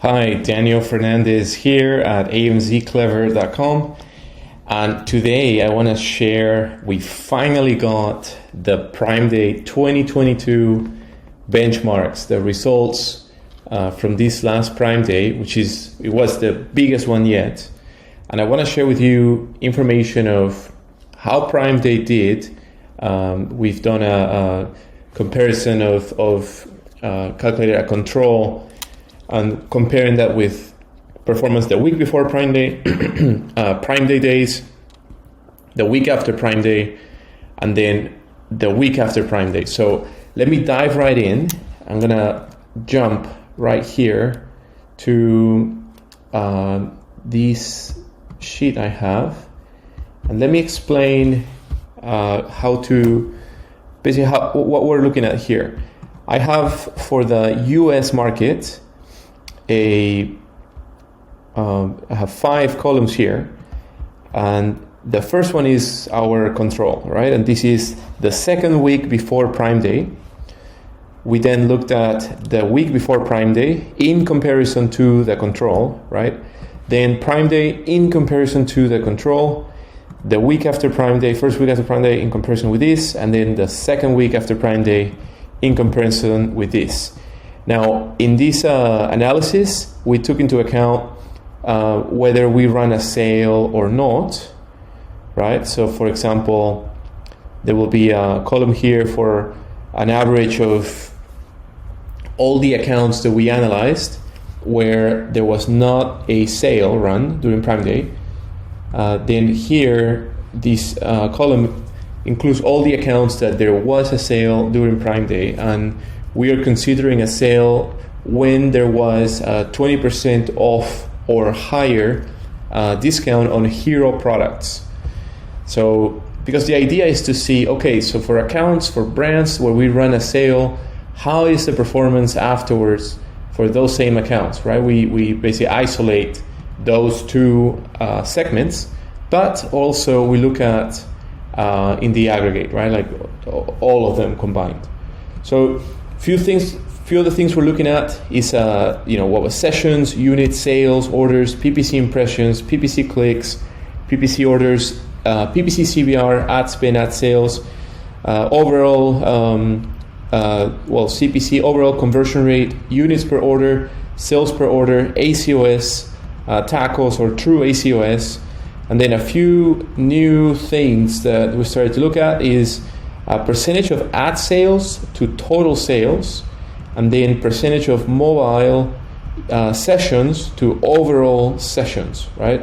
Hi, Daniel Fernandez here at amzclever.com, and today I want to share we finally got the Prime Day 2022 benchmarks, the results from this last Prime Day, it was the biggest one yet. And I want to share with you information of how Prime Day did. We've done a comparison of calculated a control and comparing that with performance the week before Prime Day, Prime Day days, the week after Prime Day, and then the week after Prime Day. So let me dive right in. I'm gonna jump right here to this sheet I have, and let me explain what we're looking at here. I have for the US market I have 5 columns here, and the first one is our control, right? And this is the second week before Prime Day. We then looked at the week before Prime Day in comparison to the control, right? Then Prime Day in comparison to the control, the week after Prime Day, first week after Prime Day in comparison with this, and then the second week after Prime Day in comparison with this. Now, in this analysis, we took into account whether we run a sale or not, right? So, for example, there will be a column here for an average of all the accounts that we analyzed where there was not a sale run during Prime Day. Then here, this column includes all the accounts that there was a sale during Prime Day, and we are considering a sale when there was a 20% off or higher discount on hero products. So, because the idea is to see, okay, so for accounts, for brands where we run a sale, how is the performance afterwards for those same accounts, right? We basically isolate those two segments, but also we look at in the aggregate, right? Like all of them combined. So few of the things we're looking at is what was sessions, units, sales, orders, PPC impressions, PPC clicks, PPC orders, PPC CBR, ad spend, ad sales, overall CPC, overall conversion rate, units per order, sales per order, ACOS, tacos or true ACOS, and then a few new things that we started to look at is percentage of ad sales to total sales, and then percentage of mobile sessions to overall sessions, right?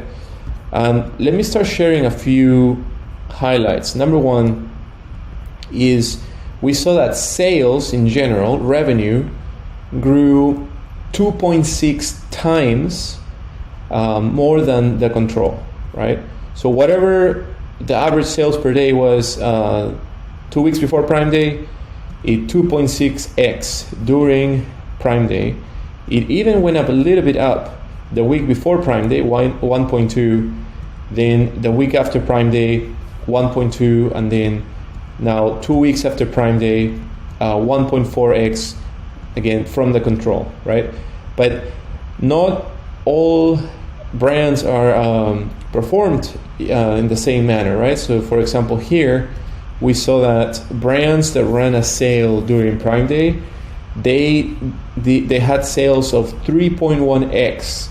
Let me start sharing a few highlights. Number one is we saw that sales in general, revenue, grew 2.6 times more than the control, right? So whatever the average sales per day was 2 weeks before Prime Day, it 2.6x during Prime Day. It even went up a little bit up the week before Prime Day, 1.2, then the week after Prime Day, 1.2, and then now 2 weeks after Prime Day, 1.4x, again from the control, right? But not all brands are performed in the same manner, right? So for example here, we saw that brands that ran a sale during Prime Day, they had sales of 3.1x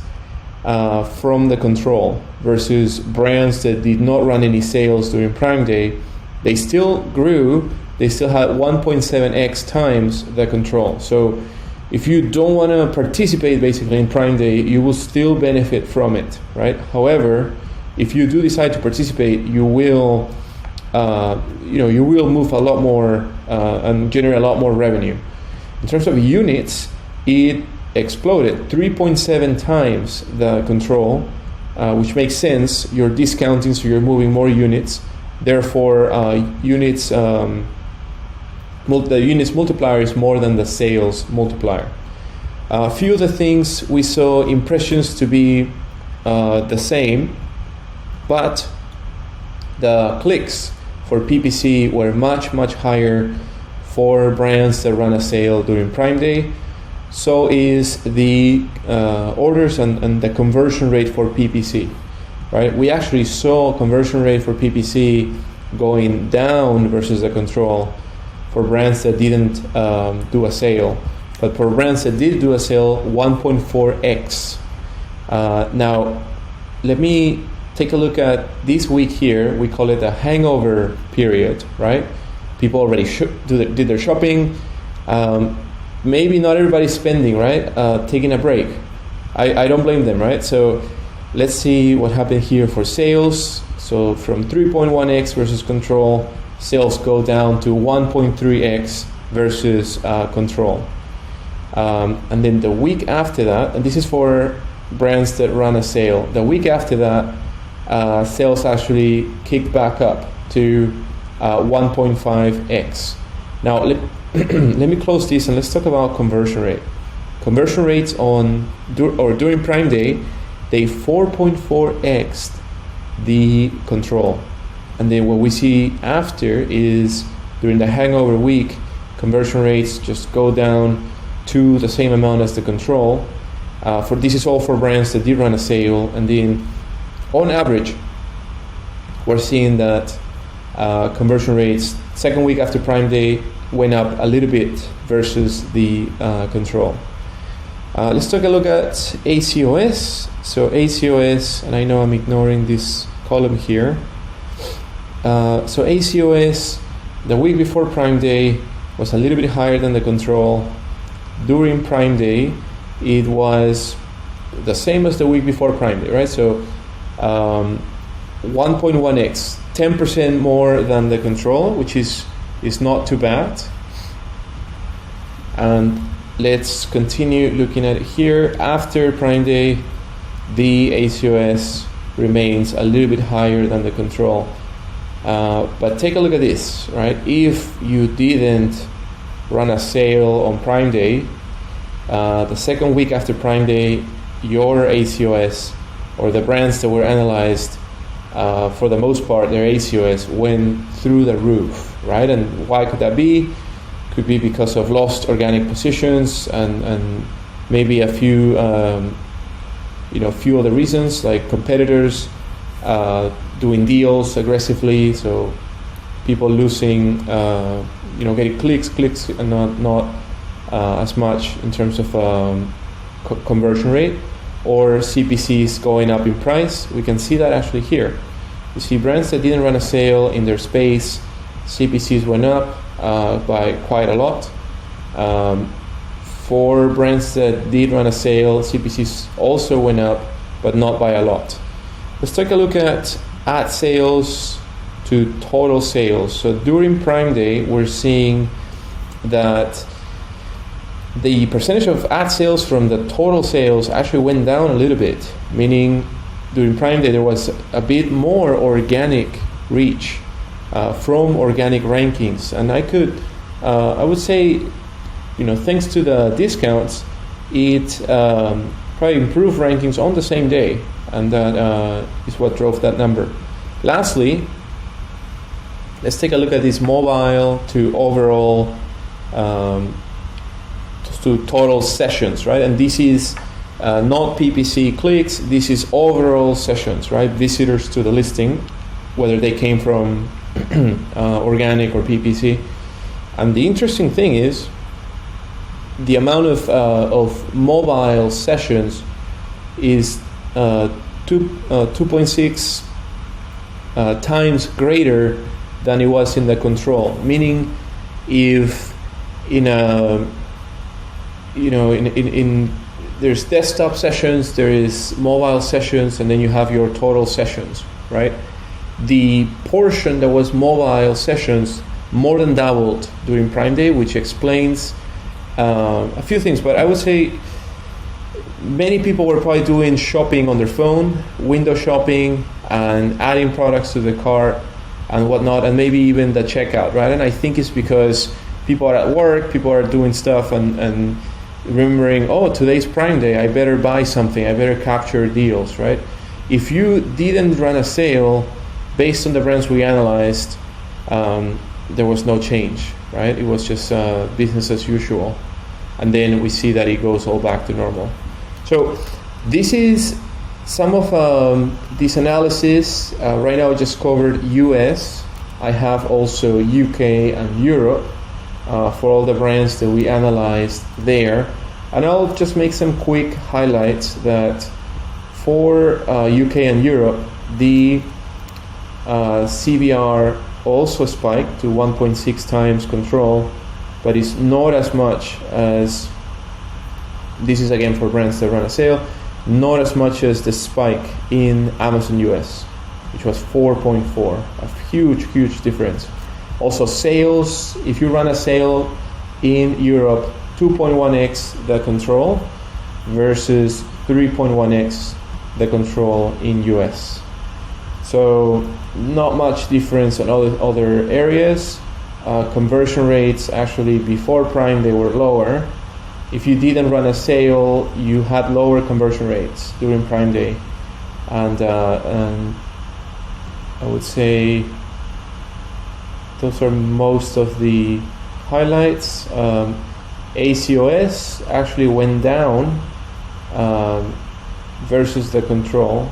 from the control versus brands that did not run any sales during Prime Day. They still grew, they still had 1.7x times the control. So if you don't want to participate basically in Prime Day, you will still benefit from it, right? However, if you do decide to participate, you will move a lot more and generate a lot more revenue. In terms of units, it exploded 3.7 times the control, which makes sense. You're discounting, so you're moving more units. Therefore, the units multiplier is more than the sales multiplier. A few of the things we saw impressions to be the same, but the clicks for PPC were much higher for brands that run a sale during Prime Day. so is the orders and the conversion rate for PPC, right? We actually saw conversion rate for PPC going down versus the control for brands that didn't do a sale. But for brands that did do a sale, 1.4x. Now, let me take a look at this week here. We call it a hangover period, right? People already did their shopping. Maybe not everybody's spending, right? Taking a break. I don't blame them, right? So let's see what happened here for sales. So from 3.1x versus control, sales go down to 1.3x versus control. And then the week after that, and this is for brands that run a sale, the week after that, sales actually kicked back up to 1.5x. Now let me close this and let's talk about conversion rate. Conversion rates during Prime Day, they 4.4x the control. And then what we see after is during the hangover week, conversion rates just go down to the same amount as the control. This is all for brands that did run a sale, and then on average, we're seeing that conversion rates second week after Prime Day went up a little bit versus the control. Let's take a look at ACOS. So ACOS, and I know I'm ignoring this column here. So ACOS, the week before Prime Day was a little bit higher than the control. During Prime Day, it was the same as the week before Prime Day, right? So 1.1x, 10% more than the control, which is not too bad. And let's continue looking at it here. After Prime Day, the ACOS remains a little bit higher than the control. But take a look at this, right? If you didn't run a sale on Prime Day, the second week after Prime Day, your ACOS, or the brands that were analyzed, for the most part, their ACOS went through the roof, right? And why could that be? Could be because of lost organic positions and maybe a few few other reasons, like competitors doing deals aggressively, so people losing, getting clicks and not as much in terms of conversion rate, or CPCs going up in price. We can see that actually here. You see brands that didn't run a sale in their space, CPCs went up by quite a lot. For brands that did run a sale, CPCs also went up, but not by a lot. Let's take a look at ad sales to total sales. So during Prime Day, we're seeing that the percentage of ad sales from the total sales actually went down a little bit, meaning during Prime Day there was a bit more organic reach from organic rankings. And I would say, thanks to the discounts, it probably improved rankings on the same day, and that is what drove that number. Lastly, let's take a look at this mobile to overall to total sessions, right? And this is not PPC clicks, this is overall sessions, right? Visitors to the listing, whether they came from organic or PPC. And the interesting thing is the amount of mobile sessions is 2.6 times greater than it was in the control. Meaning, if in there's desktop sessions, there is mobile sessions, and then you have your total sessions, right? The portion that was mobile sessions more than doubled during Prime Day, which explains a few things. But I would say many people were probably doing shopping on their phone, window shopping, and adding products to the cart and whatnot, and maybe even the checkout, right? And I think it's because people are at work, people are doing stuff, and remembering, today's Prime Day, I better buy something, I better capture deals, right? If you didn't run a sale, based on the brands we analyzed, there was no change, right? It was just business as usual. and then we see that it goes all back to normal. So this is some of this analysis. Right now I just covered US. I have also UK and Europe for all the brands that we analyzed there. And I'll just make some quick highlights that for UK and Europe, the CVR also spiked to 1.6 times control, but it's not as much as, this is again for brands that run a sale, not as much as the spike in Amazon US, which was 4.4, a huge difference. Also sales, if you run a sale in Europe, 2.1x the control versus 3.1x the control in US. So not much difference on other areas. Conversion rates actually before Prime they were lower. If you didn't run a sale, you had lower conversion rates during Prime Day, and I would say those are most of the highlights. ACOS actually went down versus the control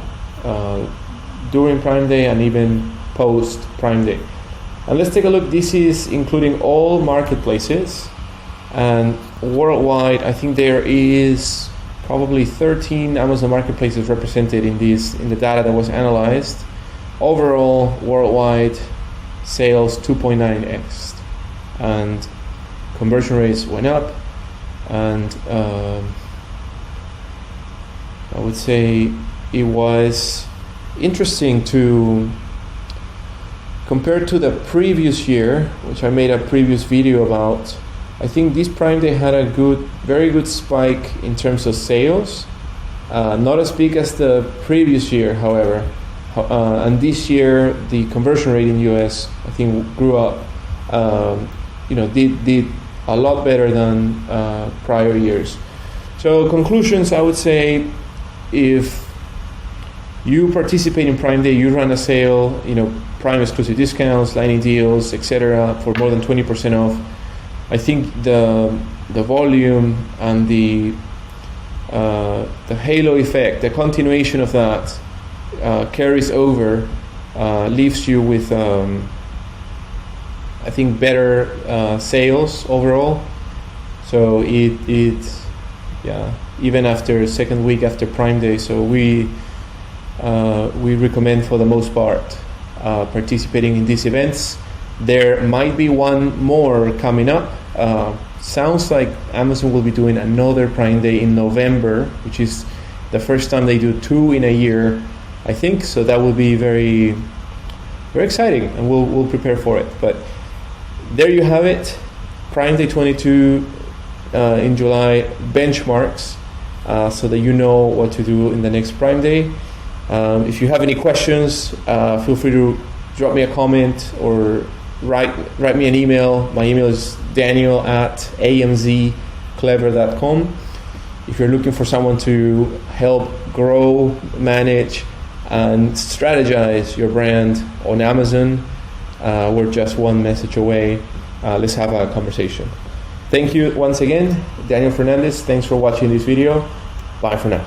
during Prime Day and even post Prime Day. And let's take a look. This is including all marketplaces, and worldwide I think there is probably 13 Amazon marketplaces represented in the data that was analyzed. Overall worldwide sales 2.9x, and conversion rates went up, and I would say it was interesting to compare to the previous year, which I made a previous video about. I think this Prime Day had a very good spike in terms of sales, not as big as the previous year, however. And this year, the conversion rate in US, I think, grew up. Did a lot better than prior years. So conclusions, I would say, if you participate in Prime Day, you run a sale, Prime exclusive discounts, lining deals, etc., for more than 20% off. I think the volume and the halo effect, the continuation of that carries over, leaves you with I think better sales overall. So even after second week after Prime Day, so we recommend for the most part participating in these events. There might be one more coming up. Sounds like Amazon will be doing another Prime Day in November, which is the first time they do two in a year, I think. So that will be very, very exciting, and we'll prepare for it. But there you have it, Prime Day 22 in July benchmarks, so that you know what to do in the next Prime Day. If you have any questions, feel free to drop me a comment or write me an email. My email is daniel@amzclever.com. If you're looking for someone to help grow, manage, and strategize your brand on Amazon, we're just one message away. Let's have a conversation. Thank you once again, Daniel Fernandez. Thanks for watching this video. Bye for now.